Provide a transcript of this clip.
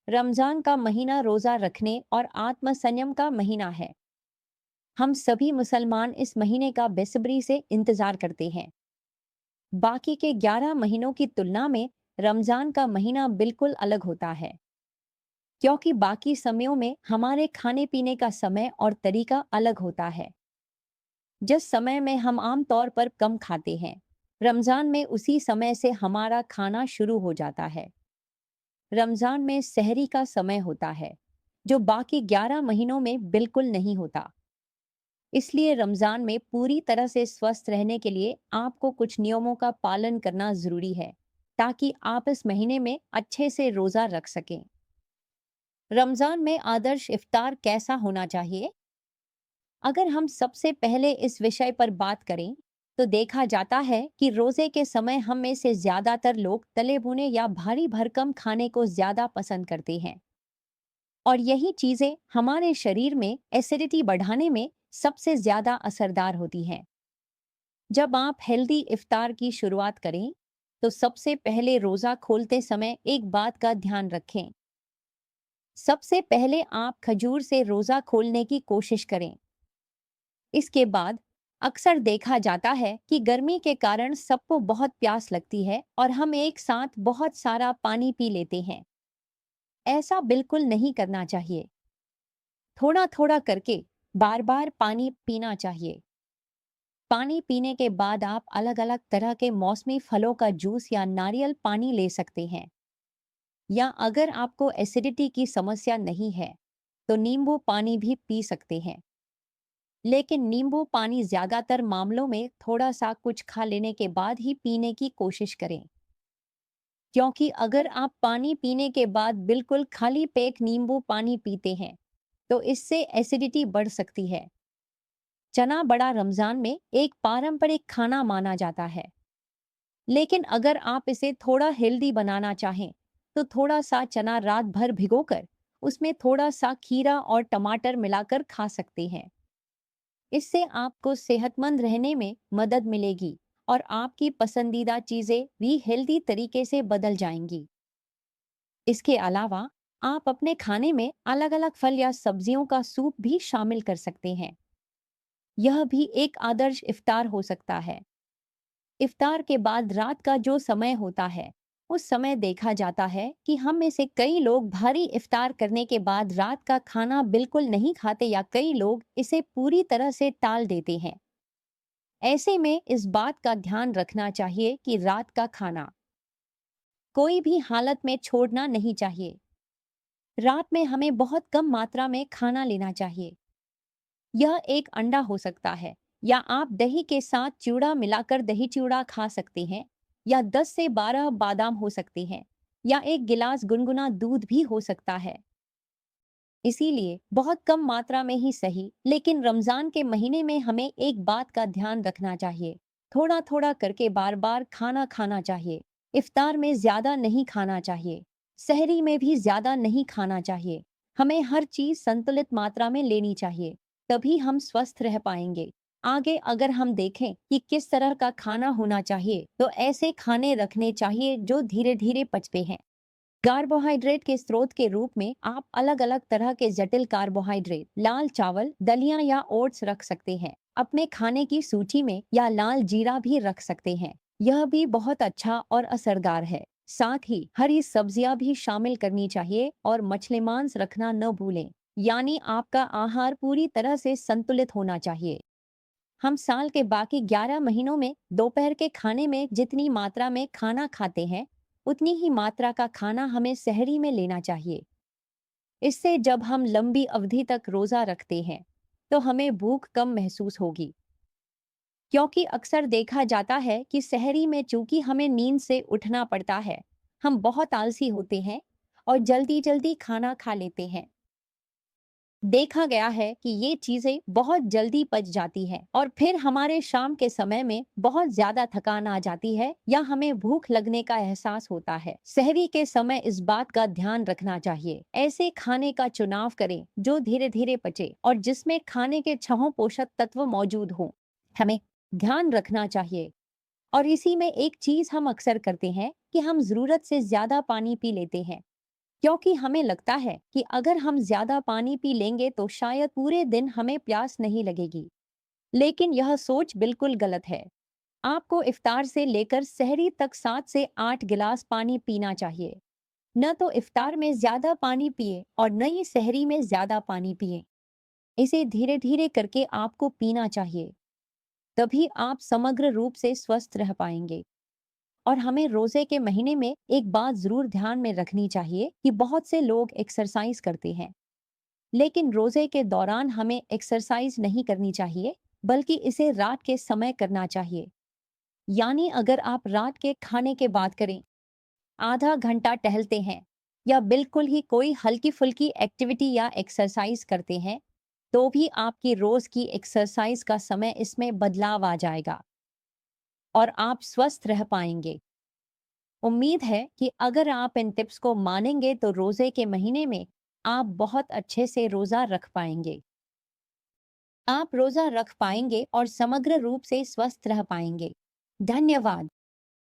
रमजान का महीना रोजा रखने और आत्म संयम का महीना है। हम सभी मुसलमान इस महीने का बेसब्री से इंतजार करते हैं। बाकी के 11 महीनों की तुलना में रमजान का महीना बिल्कुल अलग होता है, क्योंकि बाकी समयों में हमारे खाने पीने का समय और तरीका अलग होता है। जिस समय में हम आम तौर पर कम खाते हैं, रमजान में उसी समय से हमारा खाना शुरू हो जाता है। रमजान में सहरी का समय होता है, जो बाकी 11 महीनों में बिल्कुल नहीं होता। इसलिए रमजान में पूरी तरह से स्वस्थ रहने के लिए आपको कुछ नियमों का पालन करना जरूरी है, ताकि आप इस महीने में अच्छे से रोजा रख सकें। रमजान में आदर्श इफ्तार कैसा होना चाहिए? अगर हम सबसे पहले इस विषय पर बात करें, तो देखा जाता है कि रोजे के समय हम में से ज्यादातर लोग तले भुने या भारी भरकम खाने को ज्यादा पसंद करते हैं, और यही चीजें हमारे शरीर में एसिडिटी बढ़ाने में सबसे ज्यादा असरदार होती हैं। जब आप हेल्दी इफ्तार की शुरुआत करें, तो सबसे पहले रोजा खोलते समय एक बात का ध्यान रखें। सबसे पहले आप खजूर से रोजा खोलने की कोशिश करें। इसके बाद अक्सर देखा जाता है कि गर्मी के कारण सबको बहुत प्यास लगती है और हम एक साथ बहुत सारा पानी पी लेते हैं। ऐसा बिल्कुल नहीं करना चाहिए। थोड़ा थोड़ा करके बार बार पानी पीना चाहिए। पानी पीने के बाद आप अलग अलग तरह के मौसमी फलों का जूस या नारियल पानी ले सकते हैं। या अगर आपको एसिडिटी की समस्या नहीं है, तो नींबू पानी भी पी सकते हैं। लेकिन नींबू पानी ज्यादातर मामलों में थोड़ा सा कुछ खा लेने के बाद ही पीने की कोशिश करें, क्योंकि अगर आप पानी पीने के बाद बिल्कुल खाली पेट नींबू पानी पीते हैं, तो इससे एसिडिटी बढ़ सकती है। चना बड़ा रमजान में एक पारंपरिक खाना माना जाता है, लेकिन अगर आप इसे थोड़ा हेल्दी बनाना चाहें, तो थोड़ा सा चना रात भर भिगोकर उसमें थोड़ा सा खीरा और टमाटर मिलाकर खा सकते हैं। इससे आपको सेहतमंद रहने में मदद मिलेगी और आपकी पसंदीदा चीजें भी हेल्दी तरीके से बदल जाएंगी। इसके अलावा आप अपने खाने में अलग अलग फल या सब्जियों का सूप भी शामिल कर सकते हैं। यह भी एक आदर्श इफ्तार हो सकता है। इफ्तार के बाद रात का जो समय होता है, उस समय देखा जाता है कि हम में से कई लोग भारी इफ्तार करने के बाद रात का खाना बिल्कुल नहीं खाते या कई लोग इसे पूरी तरह से टाल देते हैं। ऐसे में इस बात का ध्यान रखना चाहिए कि रात का खाना कोई भी हालत में छोड़ना नहीं चाहिए। रात में हमें बहुत कम मात्रा में खाना लेना चाहिए। यह एक अंडा हो सकता है, या आप दही के साथ चूड़ा मिलाकर दही चूड़ा खा सकते हैं, या 10 से 12 बादाम हो सकते हैं, या एक गिलास गुनगुना दूध भी हो सकता है। इसीलिए बहुत कम मात्रा में ही सही, लेकिन रमजान के महीने में हमें एक बात का ध्यान रखना चाहिए। थोड़ा थोड़ा करके बार बार खाना खाना चाहिए। इफ्तार में ज्यादा नहीं खाना चाहिए। सहरी में भी ज्यादा नहीं खाना चाहिए। हमें हर चीज संतुलित मात्रा में लेनी चाहिए, तभी हम स्वस्थ रह पाएंगे। आगे अगर हम देखें कि किस तरह का खाना होना चाहिए, तो ऐसे खाने रखने चाहिए जो धीरे धीरे पचते हैं। कार्बोहाइड्रेट के स्रोत के रूप में आप अलग अलग तरह के जटिल कार्बोहाइड्रेट, लाल चावल, दलिया या ओट्स रख सकते हैं अपने खाने की सूची में, या लाल जीरा भी रख सकते हैं। यह भी बहुत अच्छा और असरदार है। साथ ही हरी सब्जियां भी शामिल करनी चाहिए और मछली मांस रखना न भूलें। यानी आपका आहार पूरी तरह से संतुलित होना चाहिए। हम साल के बाकी 11 महीनों में दोपहर के खाने में जितनी मात्रा में खाना खाते हैं, उतनी ही मात्रा का खाना हमें सहरी में लेना चाहिए। इससे जब हम लंबी अवधि तक रोजा रखते हैं, तो हमें भूख कम महसूस होगी। क्योंकि अक्सर देखा जाता है कि सहरी में चूंकि हमें नींद से उठना पड़ता है, हम बहुत आलसी होते हैं और जल्दी जल्दी खाना खा लेते हैं। देखा गया है कि ये चीजें बहुत जल्दी पच जाती हैं और फिर हमारे शाम के समय में बहुत ज्यादा थकान आ जाती है या हमें भूख लगने का एहसास होता है। सहरी के समय इस बात का ध्यान रखना चाहिए। ऐसे खाने का चुनाव करें जो धीरे धीरे पचे और जिसमें खाने के छहों पोषक तत्व मौजूद हों। हमें ध्यान रखना चाहिए। और इसी में एक चीज हम अक्सर करते हैं कि हम जरूरत से ज्यादा पानी पी लेते हैं। क्योंकि हमें लगता है कि अगर हम ज्यादा पानी पी लेंगे तो शायद पूरे दिन हमें प्यास नहीं लगेगी। लेकिन यह सोच बिल्कुल गलत है। आपको इफ्तार से लेकर सहरी तक 7 से 8 गिलास पानी पीना चाहिए। न तो इफ्तार में ज्यादा पानी पिए और न ही सहरी में ज्यादा पानी पिए। इसे धीरे धीरे करके आपको पीना चाहिए। तभी आप समग्र रूप से स्वस्थ रह पाएंगे। और हमें रोजे के महीने में एक बात जरूर ध्यान में रखनी चाहिए कि बहुत से लोग एक्सरसाइज करते हैं, लेकिन रोजे के दौरान हमें एक्सरसाइज नहीं करनी चाहिए, बल्कि इसे रात के समय करना चाहिए। यानी अगर आप रात के खाने के बाद करें, आधा घंटा टहलते हैं या बिल्कुल ही कोई हल्की फुल्की एक्टिविटी या एक्सरसाइज करते हैं, तो भी आपकी रोज की एक्सरसाइज का समय इसमें बदलाव आ जाएगा और आप स्वस्थ रह पाएंगे। उम्मीद है कि अगर आप इन टिप्स को मानेंगे तो रोजे के महीने में आप बहुत अच्छे से रोजा रख पाएंगे। आप रोजा रख पाएंगे और समग्र रूप से स्वस्थ रह पाएंगे। धन्यवाद।